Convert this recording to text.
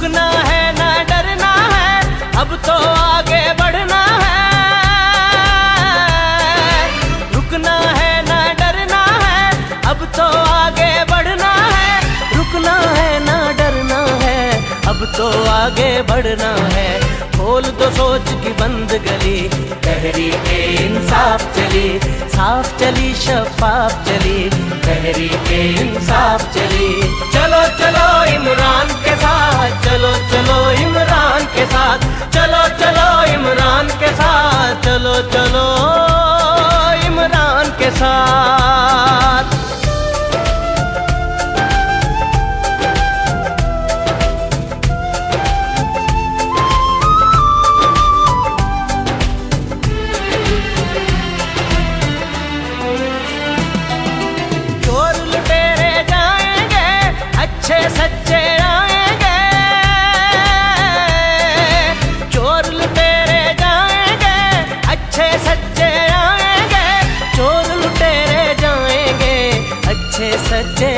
रुकना है ना डरना है, अब तो आगे बढ़ना है। रुकना है ना डरना है, अब तो आगे बढ़ना है। रुकना है ना डरना है, अब तो आगे बढ़ना है। खोल दो सोच की बंद गली, तहरीके इंसाफ चली, साफ चली शफाफ चली, तहरीके इंसाफ चली। चलो चलो इमरान के साथ, चलो चलो इमरान के साथ, चलो चलो इमरान के साथ, चलो चलो इमरान के साथ। अच्छे सच्चे आएंगे, चोर लुटेरे जाएंगे, अच्छे सच्चे आएंगे, चोर लुटेरे जाएंगे, अच्छे सच्चे